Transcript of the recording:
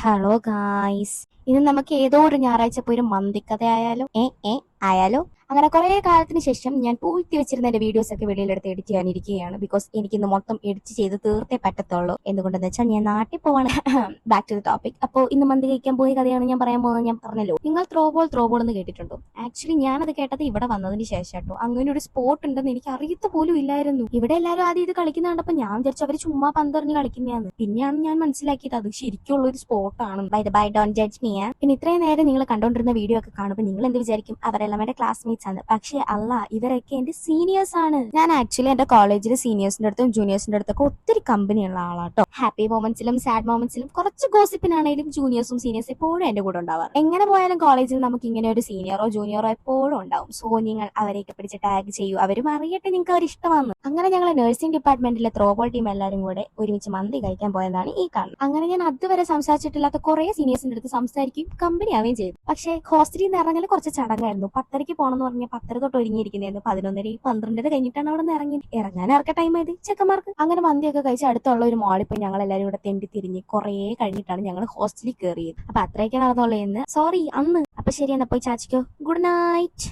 Hello guys, ഇന്ന് നമുക്ക് ഏതോ ഒരു ഞായറാഴ്ച പോയി ഒരു മന്തിക്കഥ ആയാലോ? ആയാലോ? അങ്ങനെ കുറെ കാലത്തിന് ശേഷം ഞാൻ പൂഴ്ത്തി വെച്ചിരുന്ന എന്റെ വീഡിയോസ് ഒക്കെ വെളിയിലെടുത്ത് എഡിറ്റ് ചെയ്യാനിരിക്കുകയാണ്. ബിക്കോസ് എനിക്ക് ഇന്ന് മൊത്തം എഡിറ്റ് ചെയ്ത് തീർത്തേ പറ്റത്തുള്ളൂ. എന്തുകൊണ്ടെന്ന് വെച്ചാൽ ഞാൻ നാട്ടിൽ പോവാണ്. Back to the topic. അപ്പോൾ ഇന്ന് മന്തി കഴിക്കാൻ പോയ കഥയാണ് ഞാൻ പറയാൻ പോകുന്നത്. ഞാൻ പറഞ്ഞല്ലോ, നിങ്ങൾ ത്രോ ബോൾ എന്ന് കേട്ടിട്ടുണ്ടോ? ആക്ച്വലി ഞാനത് കേട്ടത് ഇവിടെ വന്നതിന് ശേഷം കേട്ടോ. അങ്ങനെ ഒരു സ്പോട്ട് ഉണ്ടെന്ന് എനിക്ക് അറിയത്ത പോലും ഇല്ലായിരുന്നു. ഇവിടെ എല്ലാവരും ആദ്യം ഇത് കളിക്കുന്ന കണ്ടപ്പോൾ ഞാൻ വിചാരിച്ചു അവര് ചുമ്മാ പന്തെറിഞ്ഞ് കളിക്കുന്നതാണ്. പിന്നെയാണ് ഞാൻ മനസ്സിലാക്കിയത് അത് ശരിക്കുള്ള ഒരു സ്പോട്ടാണ്. Bye don't judge me. പിന്നെ ഇത്രയും നേരം നിങ്ങൾ കണ്ടോണ്ടിരുന്ന വീഡിയോ ഒക്കെ കാണുമ്പോൾ നിങ്ങൾ എന്ത് വിചാരിക്കും? അവരെല്ലാം എന്റെ ക്ലാസ്മേറ്റ്സ് ആണ്. പക്ഷേ അല്ല, ഇവരൊക്കെ എന്റെ സീനിയേഴ്സ് ആണ്. ഞാൻ ആക്ച്വലി എന്റെ കോളേജിൽ സീനിയേഴ്സിന്റെ അടുത്തും ജൂനിയേഴ്സിന്റെ അടുത്തൊക്കെ ഒത്തിരി കമ്പനിയുള്ള ആളാട്ടോ. ഹാപ്പി മൊമെന്റ്സിലും സാഡ് മൊമെന്റ്സിലും കുറച്ച് ഗോസിപ്പിനാണെങ്കിലും ജൂനിയേഴ്സും സീനിയേഴ്സും എപ്പോഴും എന്റെ കൂടെ ഉണ്ടാവാറ്. എങ്ങനെ പോയാലും കോളേജിൽ നമുക്ക് ഇങ്ങനെ ഒരു സീനിയറോ ജൂനിയറോ എപ്പോഴും ഉണ്ടാവും. സോ നിങ്ങൾ അവരെയൊക്കെ പിടിച്ച് ടാഗ് ചെയ്യൂ, അവരും അറിയട്ടെ നിങ്ങൾക്ക് അവർ ഇഷ്ടമാണ്. അങ്ങനെ ഞങ്ങൾ നഴ്സിംഗ് ഡിപ്പാർട്ട്മെന്റിലെ ത്രോബോൾ ടീം എല്ലാവരും കൂടെ ഒരുമിച്ച് മന്തി കഴിക്കാൻ പോയതാണ് ഈ കാണുന്നത്. അങ്ങനെ ഞാൻ അതുവരെ സംസാരിച്ചിട്ടില്ലാത്ത കുറെ സീനിയേഴ്സിന്റെ അടുത്ത് സംസാരിക്കുകയും കമ്പനി ആവുകയും ചെയ്തു. പക്ഷേ ഹോസ്റ്റലിൽ നിന്ന് ഇറങ്ങൽ കുറച്ച് ചടങ്ങായിരുന്നു. 10:30 പോകണമെന്ന് പറഞ്ഞാൽ 10:30 തൊട്ട് ഒരുങ്ങിയിരിക്കുന്നതായിരുന്നു. 11:30 12:30 കഴിഞ്ഞിട്ടാണ് അവിടെ നിന്ന് ഇറങ്ങാൻ ഇറക്ക ടൈം ആയത് ചെക്കന്മാർക്ക്. അങ്ങനെ മന്തിയൊക്കെ കഴിച്ച് അടുത്തുള്ള ഒരു മാളിൽ പോയി ഞങ്ങൾ എല്ലാവരും കൂടെ തെണ്ടി തിരിഞ്ഞ് കുറെ കഴിഞ്ഞിട്ടാണ് ഞങ്ങൾ ഹോസ്റ്റലിൽ കയറിയത്. അപ്പൊ അത്രയൊക്കെ നടന്നുള്ളൂ എന്ന്. സോറി അന്ന്. അപ്പൊ ശരി, എന്നാ പോയി ചാച്ചിക്കോ. Good night.